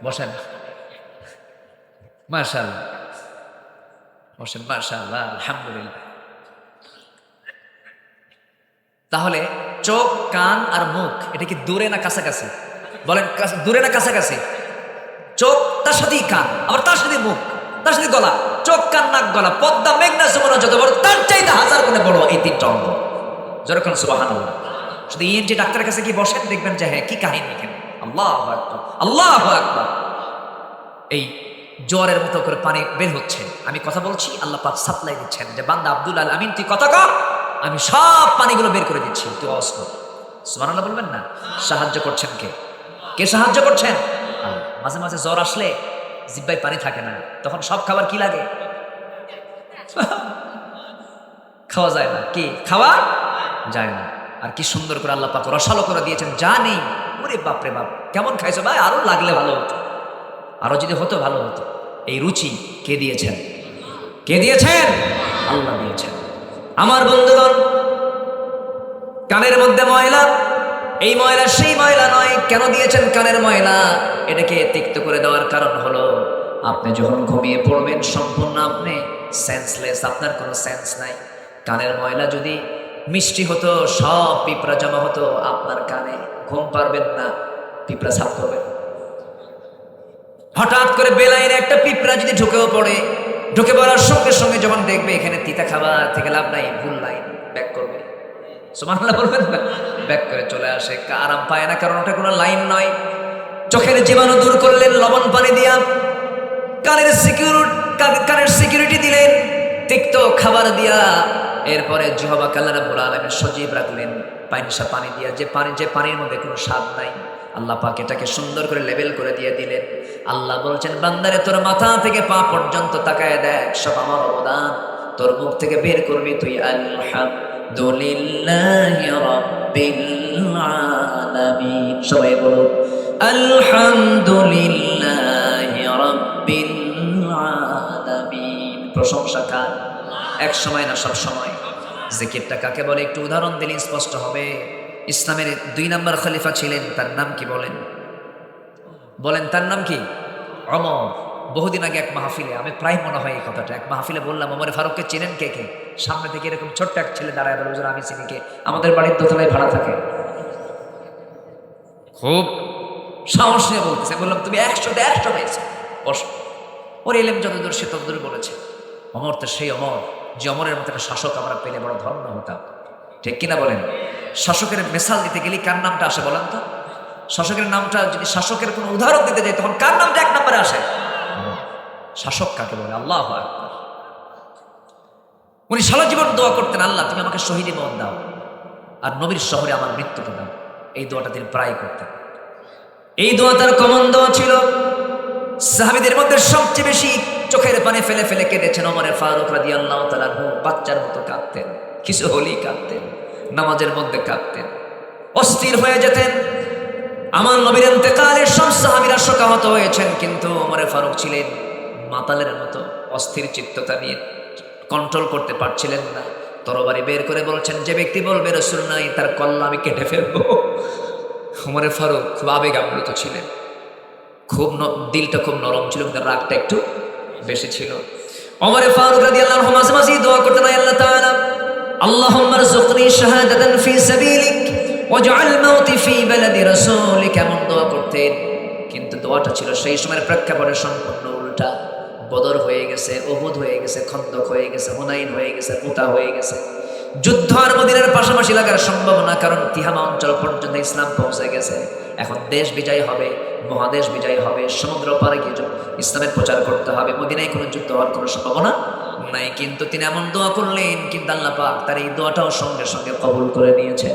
বসেন, মাশাআল্লাহ, বসেন, মাশাআল্লাহ, আলহামদুলিল্লাহ। তাহলে চোখ, কান আর মুখ এটা কি দূরে না কাছাকাছি? বলেন, দূরে না কাছাকাছি? চোখ তার সাথেই কান, আবার তার সাথে মুখ, তার সাথে গলা। চোখ, কান, নাক, গলা, পদ্মা, মেঘনা, যমুনা যত বড় তার চাইতে হাজার গুণে বড় এই তিনটা অঙ্গ। যেরকম সুবহানাল্লাহ। শুধু ইএনটি ডাক্তারের কাছে কি বসেন, দেখবেন যে হ্যাঁ কি কাহিনী এখানে। আল্লাহু আকবার, আল্লাহু আকবার। এই জ্বরের মতো করে পানি বের হচ্ছে, আমি কথা বলছি, আল্লাহ পাক সাপ্লাই দিচ্ছেন যে বান্দা আব্দুল আল আমিন তুই কথা কর, আমি সব পানিগুলো বের করে দিচ্ছি, তুই আওয়াজ কর। সুবহানাল্লাহ বলবেন না? সাহায্য করছেন কে? কে সাহায্য করছেন? আল্লাহ। মাঝে মাঝে জ্বর আসলে জিহ্বায় পানি থাকে না, তখন সব খাবার কি লাগে? খাওয়া যায় না। কি খাওয়া যায় না? আর কি সুন্দর করে আল্লাহ পাক রসালো করে দিয়েছেন, যা নেই ওরে বাপরে বাপ, কেমন খাইছো ভাই, আরো লাগলে ভালো হতো, আরো যদি হতো ভালো হতো। এই রুচি কে দিয়েছেন? কে দিয়েছেন? আল্লাহ দিয়েছেন। আমার বন্ধুগণ, কানের মধ্যে ময়লা, এই ময়লা সেই ময়লা নয়। কেন দিয়েছেন কানের ময়লা? এটাকে তিক্ত করে দেওয়ার কারণ হলো আপনি যখন ঘুমিয়ে পড়বেন সম্পূর্ণ আপনি সেন্সলেস, আপনার কোনো সেন্স নাই। কানের ময়লা যদি মিষ্টি হতো, সব পিঁপড়া জমা হতো আপনার কানে, ঘুম পারবেন না, পিঁপড়া সাফ করবেন। হঠাৎ করে বেলাইনে একটা পিঁপড়া যদি ঢুকেও পড়ে, ঢুকে পড়ার সঙ্গে সঙ্গে যখন দেখবে এখানে তিতা খাবার থেকে লাভ নাই, ভুল লাইন ব্যাক করবে। সুবহানাল্লাহ বলবেন না? ব্যাক করে চলে আসে, আরাম পায় না, কারণ ওটা কোনো লাইন নয়। চোখের জীবাণু দূর করলেন লবণ পানি দিয়া, কানের সিকিউরিটি দিলেন তিক্ত খাবার দিয়া, এরপরে জিহ্বা আল্লাহ রাব্বুল আলামিন সজীব রাখলেন পানি দিয়া, যে পানির মধ্যে কোনো স্বাদ নাই। আল্লাহ পাক এটাকে সুন্দর করে লেবেল করে দিয়ে দিলেন। আল্লাহ বলছেন, বান্দারে তোর মাথা থেকে পা পর্যন্ত তাকায় দেখ, সব আমার অবদান। তোর মুখ থেকে বের করবি তুই আলহামদুলিল্লাহি রাব্বিল আলামিন। সবাই বলো আলহামদুলিল্লাহি রাব্বিল আলামিন। প্রশংসা কার? এক সময় না সব সময়। জিকিরটা কাকে বলে একটু উদাহরণ দিলে স্পষ্ট হবে। ইসলামের 2 নম্বর খলিফা ছিলেন, তার নাম কি বলেন? বলেন তার নাম কি? ওমর। বহুদিন আগে এক মাহফিলে, আমি প্রায় মনে হয় এই কথাটা, এক মাহফিলে বললাম ওমর ফারুককে চেনেন কে কে? সামনে থেকে এরকম ছোট্ট এক ছেলে দাঁড়ায় বলে, হুজুর আমি চিনি। কে? আমাদের বাড়ির দোতলায় ভাড়া থাকে। খুব সাহস নিয়ে বলতেছে। বললাম তুমি 100 হয়েছে, বসো। ওর এলেম যতদূর সে ততদূর বলেছে। অমর তো সেই অমর, যে অমরের মতো একটা শাসক আমরা পেলে বড় ধন্য হতাম। ঠিক কিনা বলেন? শাসকের মেসাল দিতে গেলে কার নামটা আসে বলেন তো? শাসকের নামটা যদি শাসকের কোনো উদাহরণ দিতে যাই, তখন কার নামটা 1 নম্বরে আসে? শাসক কাকে বলে? আল্লাহু আকবার। উনি সারা জীবন দোয়া করতেন, আল্লাহ তুমি আমাকে শহীদি মওত দাও, আর নবীর শহরে আমার মৃত্যুকে দাও। এই দোয়াটা তিনি প্রায় করতেন। এই দোয়া তার কমন দোয়া ছিল। সাহাবীদের মধ্যে সবচেয়ে বেশি চোখের পানি ফেলে ফেলে কেঁদেছেন ওমরে ফারুক রাদিয়াল্লাহু তাআলা আনহু। বাচ্চার মতো কাঁদতেন, কিছু হলেই কাঁদতেন, নামাজের মধ্যে কাঁদতেন, অস্থির হয়ে যেতেন। আমার নবীর ইন্তেকালে সব সাহাবীরা শোকাহত হয়েছেন, কিন্তু ওমরে ফারুক ছিলেন মাতালের মতো অস্থির চিত্ততা নিয়ে, কন্ট্রোল করতে পারছিলেন না। তরবারি বের করে বলছেন, যে ব্যক্তি বলবে রাসূল নাই তার কল্লা আমি কেটে ফেলবো। ওমরে ফারুক খুব আবেগ আপ্লুত ছিলেন, দিলটা খুব নরম ছিল, কিন্তু রাগটা একটু বেশি ছিল। ওমরে ফারুক রাদিয়াল্লাহু আনহু মাঝে মাঝে দোয়া করতেন, আল্লাহ তাআলা আল্লাহুম্মা রযুকনি শাহাদাতান ফি সাবিলিক ওয়াজআল মাউতি ফি বালাদি রাসূলিক, এমন দোয়া করতেন। কিন্তু দোয়াটা ছিল সেই সময়ের প্রেক্ষাপটে সম্পূর্ণ উল্টা। বদর হয়ে গেছে, উহুদ হয়ে গেছে, খন্দক হয়ে গেছে, হুনাইন হয়ে গেছে, মুতা হয়ে গেছে। যুদ্ধ আর মদিনার পাশাপাশি লাগার সম্ভাবনা, কারণ তিহামা অঞ্চল পর্যন্ত ইসলাম পৌঁছে গেছে। এখন দেশ বিজয় হবে, মহাদেশ বিজয় হবে, সমুদ্র পারে গিয়ে ইসলামের প্রচার করতে হবে। মদিনায় কোনো যুদ্ধ হওয়ার কোনো সম্ভাবনা নাই। কিন্তু তিনি এমন দোয়া করলেন, কিন্তু আল্লাহ পাক তার এই দোয়াটাও সঙ্গে সঙ্গে কবুল করে নিয়েছেন।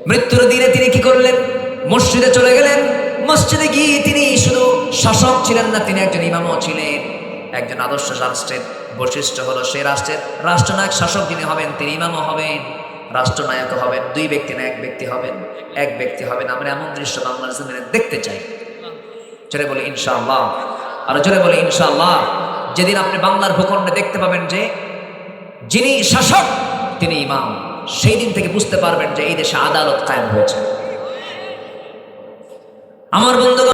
মৃত্যুর দিনে তিনি কি করলেন? মসজিদে চলে গেলেন। মসজিদে গিয়ে তিনি শুধু শাসক ছিলেন না, তিনি একজন ইমামও ছিলেন। একজন আদর্শ রাষ্ট্রের বৈশিষ্ট্য হলো সেই রাষ্ট্রের রাষ্ট্রনায়ক শাসক যিনি হবেন তিনি ইমামও হবেন, রাষ্ট্রনায়ক হবেন। 2 ব্যক্তি না 1 ব্যক্তি হবেন, 1 ব্যক্তি হবেন। আমরা এমন দৃশ্য বাংলার জমিনে দেখতে চাই। জোরে বলি ইনশাআল্লাহ, আর জোরে বলি ইনশাআল্লাহ। যেদিন আপনি বাংলার ভূখণ্ডে দেখতে পাবেন যে যিনি শাসক তিনি ইমাম, সেই দিন থেকে বুঝতে পারবেন যে এই দেশে আদালত কায়েম হয়েছে। আমার বন্ধু